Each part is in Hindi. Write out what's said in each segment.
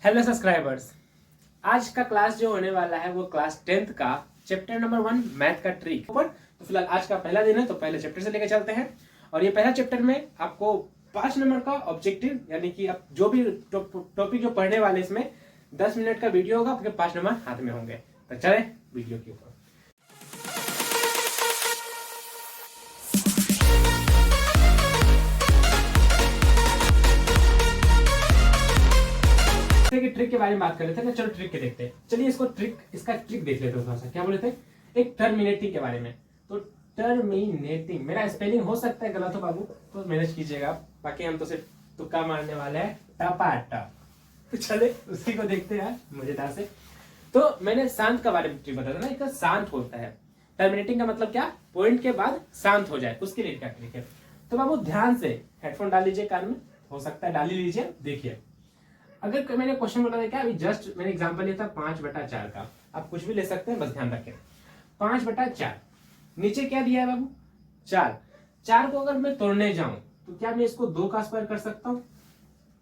हेलो सब्सक्राइबर्स, आज का क्लास जो होने वाला है वो क्लास 10th का चैप्टर नंबर 1 मैथ का ट्रिक ऊपर। तो फिलहाल आज का पहला दिन है तो पहले चैप्टर से लेकर चलते हैं। और ये पहला चैप्टर में आपको 5 नंबर का ऑब्जेक्टिव यानी कि आप जो भी टॉपिक जो पढ़ने वाले इसमें 10 मिनट का वीडियो होगा, आपके 5 नंबर हाथ में होंगे। तो चले वीडियो के ऊपर। कि ट्रिक के बारे में बात कर लेते हैं ना, चलो ट्रिक के देखते हैं। चलिए इसका ट्रिक देख लेते हैं थोड़ा सा। क्या बोले थे? एक टर्मिनेटिंग के बारे में। तो टर्मिनेटिंग, मेरा स्पेलिंग हो सकता है गलत हो बाबू, तो मैनेज कीजिएगा। बाकी हम तो सिर्फ तुक्का मारने वाले हैं, टपाटप। तो चले उसी को देखते हैं मजेदार से। तो मैंने शांत के बारे में ट्रिक बताया था ना, एक शांत होता है। टर्मिनेटिंग का मतलब क्या? पॉइंट के बाद शांत हो जाए, उसके लिए क्या ट्रिक है। तो बाबू ध्यान से हेडफोन डाल लीजिए कान में, हो सकता है डाल ही लीजिए। देखिए, अगर मैंने क्वेश्चन बोला था क्या, अभी जस्ट मैंने एग्जांपल लिया था 5/4 का। आप कुछ भी ले सकते हैं, बस ध्यान रखें। 5/4 नीचे क्या दिया है बाबू? 4 को अगर मैं तोड़ने जाऊं तो क्या मैं इसको 2 का स्क्वायर कर सकता हूं?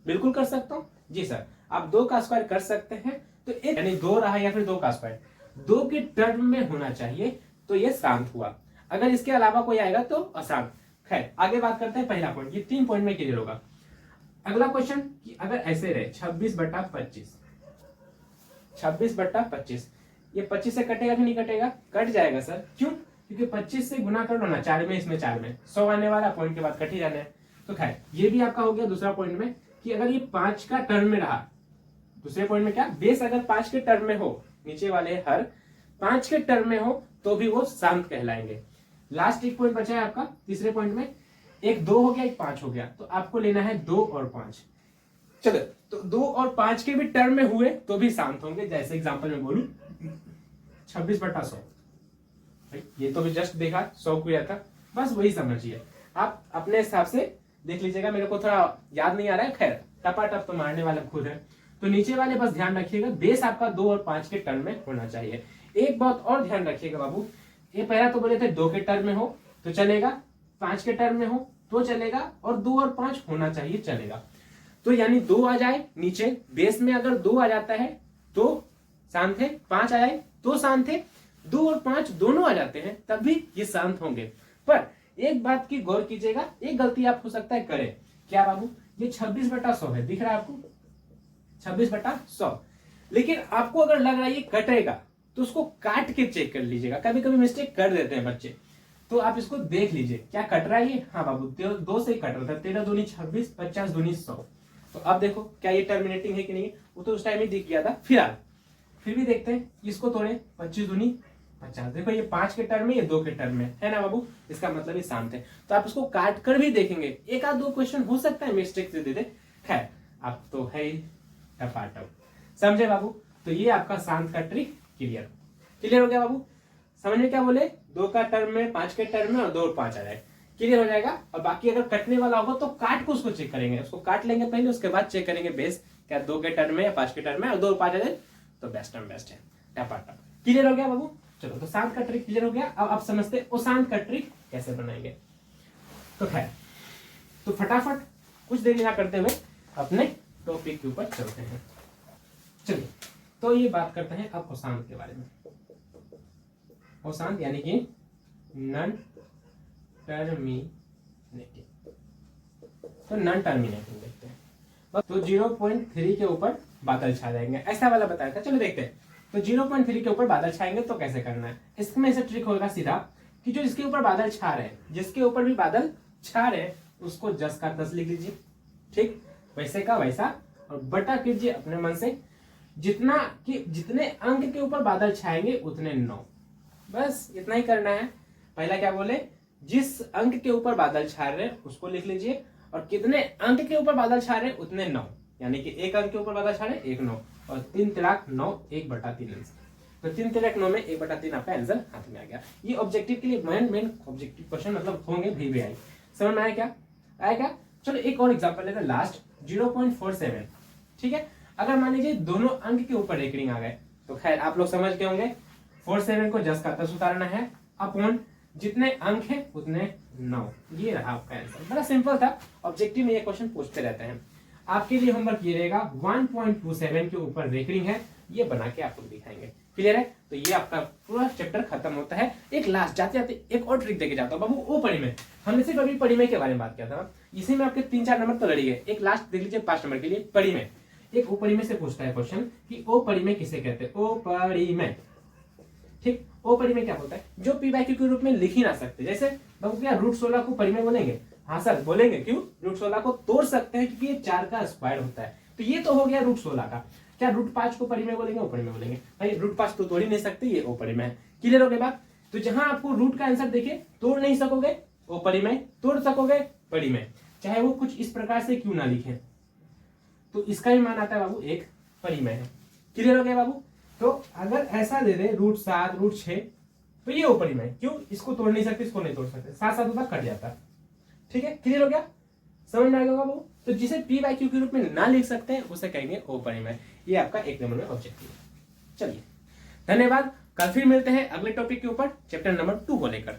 बिल्कुल कर सकता हूं जी सर, आप 2 का स्क्वायर कर सकते हैं। तो एक यानी 2 रहा या फिर 2 का स्क्वायर 2 के टर्म में होना चाहिए, तो ये शांत हुआ। अगर इसके अलावा कोई आएगा तो अशांत। खैर आगे बात करते हैं। पहला पॉइंट, ये 3 पॉइंट में क्लियर होगा। अगला क्वेश्चन कि अगर ऐसे रहे 26/25, 26/25, ये 25 से कटेगा कि नहीं कटेगा? कट जाएगा सर। क्यों? क्योंकि 25 से गुना कर लो ना, 4 में इसमें 4 में 100 आने वाला, पॉइंट के बाद कट ही जाना है। तो खैर ये भी आपका हो गया दूसरा पॉइंट में कि अगर ये 5 का टर्म में रहा। दूसरे पॉइंट में क्या, बेस अगर 5 के टर्म में हो, नीचे वाले हर 5 के टर्म में हो तो भी वो शांत कहलाएंगे। लास्ट एक पॉइंट बचा है आपका तीसरे पॉइंट में। एक 2 हो गया, एक 5 हो गया, तो आपको लेना है 2 और 5। चलो, तो 2 और 5 के भी टर्म में हुए तो भी शांत होंगे। जैसे एग्जांपल में बोलूं 26/100, ये तो भी जस्ट देखा 100 किया था, बस वही समझिए। आप अपने हिसाब से देख लीजिएगा, मेरे को थोड़ा याद नहीं आ रहा है। खैर टपाटप तो मारने वाला खुद है। तो नीचे वाले बस ध्यान रखिएगा, बेस आपका 2 और 5 के टर्म में होना चाहिए। एक बात और ध्यान रखिएगा बाबू, ये पहला तो बोले थे 2 के टर्म में हो तो चलेगा, 5 के टर्म में हो तो चलेगा, और 2 और 5 होना चाहिए, चलेगा। तो यानी 2 आ जाए नीचे, बेस में अगर 2 आ जाता है तो शांत है, 5 आ जाए तो शांत है, 2 और 5 दोनों आ जाते हैं तब भी ये शांत होंगे। पर एक बात की गौर कीजिएगा, एक गलती आप हो सकता है करें। क्या बाबू? ये 26/100 है, दिख रहा है आपको? 26/100। लेकिन आपको अगर लग रहा है ये कटेगा तो उसको काट के चेक कर लीजिएगा। कभी कभी मिस्टेक कर देते हैं बच्चे, तो आप इसको देख लीजिए क्या कट रहा है ये। हाँ बाबू, 2 से ही कट रहा था। 13 दूनी 26, 50 दूनी 100। तो अब देखो क्या ये टर्मिनेटिंग है कि नहीं। वो तो उस टाइम ही दिख गया था। फिर भी देखते हैं, इसको तोड़े 25 दूनी 50। देखो ये 5 के टर्म में, ये 2 के टर्म में है ना बाबू, इसका मतलब ये शांत है। तो आप इसको काट कर भी देखेंगे, एक आध 2 क्वेश्चन हो सकता है मिस्टेक से दे दे। खैर आप तो है ही टपाटप, समझे बाबू? तो ये आपका शांत का ट्रिक क्लियर हो गया बाबू। समझ में क्या बोले? 2 का टर्म में, 5 के टर्म में, और 2 और 5 आ जाए, क्लियर हो जाएगा। और बाकी अगर कटने वाला होगा तो काट को उसको चेक करेंगे, उसको काट लेंगे पहले, उसके बाद चेक करेंगे बेस क्या 2 के टर्म में या 5 के टर्म में, और 2 और 5 आ जाए तो बेस्ट है। टपाटप, क्लियर हो गया बाबू। चलो, तो शांत का ट्रिक क्लियर हो गया। अब आप समझते हैं शांत का ट्रिक कैसे बनाएंगे। तो खैर, तो फटाफट कुछ देरी ना करते हुए अपने टॉपिक के ऊपर चलते हैं। चलिए, तो ये बात करते हैं अब अशांत के बारे में। अशांत यानी कि नॉन टर्मिनेटिंग। तो नॉन टर्मिनेटिंग देखते हैं। तो 0.3 के ऊपर बादल छा जाएंगे, ऐसा वाला बताया था। चलो देखते हैं। तो 0.3 के ऊपर बादल छाएंगे तो कैसे करना है। इसमें ऐसा ट्रिक होगा सीधा कि जो इसके ऊपर बादल छा रहे हैं, जिसके ऊपर भी बादल छा रहे हैं, उसको 10 का 10 लिख लीजिए, ठीक, वैसे का वैसा, और बटा कीजिए अपने मन से। जितने अंक के ऊपर बादल छाएंगे उतने 9, बस इतना ही करना है। पहला क्या बोले, जिस अंक के ऊपर बादल छा रहे हैं उसको लिख लीजिए, और कितने अंक के ऊपर बादल छा रहे हैं उतने 9, यानी कि 1 अंक के ऊपर बादल छा रहे हैं 1 9, और 3 तिराक 9, 1/3 आंसर। तो 3 तिराक 9 में 1/3 आपका आंसर हाथ में आ गया। ये ऑब्जेक्टिव के लिए मेन ऑब्जेक्टिव क्वेश्चन मतलब होंगे VVI। समझ में आया क्या? चलो एक और एग्जाम्पल लेते हैं, लास्ट 0.47। ठीक है, अगर मान लीजिए दोनों अंक के ऊपर एक रिंग आ गए तो खैर आप लोग समझ गए होंगे, 47 को 10 का 10 उतारना है, अपॉन जितने अंक हैं उतने 9। ये रहा आपका आंसर। बड़ा सिंपल था, ऑब्जेक्टिव में ये क्वेश्चन पूछते रहते हैं। आपके लिए होमवर्क ये रहेगा 1.27 के ऊपर रेकरिंग है, ये बना के आप लोग दिखाएंगे। क्लियर है? तो ये आपका पूरा चैप्टर खत्म होता है। एक लास्ट जाते जाते एक और ट्रिक देके जाता हूँ बाबू, ओ परिमेय। हमने सिर्फ अभी परिमेय के बारे में बात किया था, इसी में आपके 3-4 नंबर तो लड़ी गए। एक लास्ट देख लीजिए 5 नंबर के लिए परिमेय। एक ओ परिमेय से पूछता है क्वेश्चन कि ओ परिमेय किसे कहते हैं, ओ परिमेय। ठीक, ओ परिमेय क्या होता है? जो पी बाई क्यू के रूप में लिख ही ना सकते। जैसे बाबू क्या √16 को परिमेय बोलेंगे? हाँ सर बोलेंगे। क्यों? √16 को तोड़ सकते हैं क्योंकि ये 4 का स्क्वायर होता है। तो ये तो हो गया √16 का। क्या √5 को परिमेय बोलेंगे? ओ परिमेय बोलेंगे। भाई √5 तो तोड़ ही नहीं सकते, ये ओ परिमेय है। क्लियर हो गई बात? तो जहां आपको रूट का आंसर देखे तोड़ नहीं सकोगे ओ परिमेय, तोड़ सकोगे परिमेय, चाहे वो कुछ इस प्रकार से क्यों ना लिखे, तो इसका ही मान आता है बाबू एक परिमेय है। क्लियर हो गया बाबू? तो अगर ऐसा दे दे √7 √6 तो ये ओ परिमेय। क्यों? इसको तोड़ नहीं सकते, इसको नहीं तोड़ सकते, साथ साथ होता कट जाता। ठीक है, क्लियर हो गया? समझ में आएगा बाबू? तो जिसे पी बाई क्यू के रूप में ना लिख सकते हैं उसे कहेंगे ओ परिमेय। ये आपका 1 नंबर में ऑब्जेक्टिव है। चलिए धन्यवाद, कल फिर मिलते हैं अगले टॉपिक के ऊपर चैप्टर नंबर 2 को लेकर।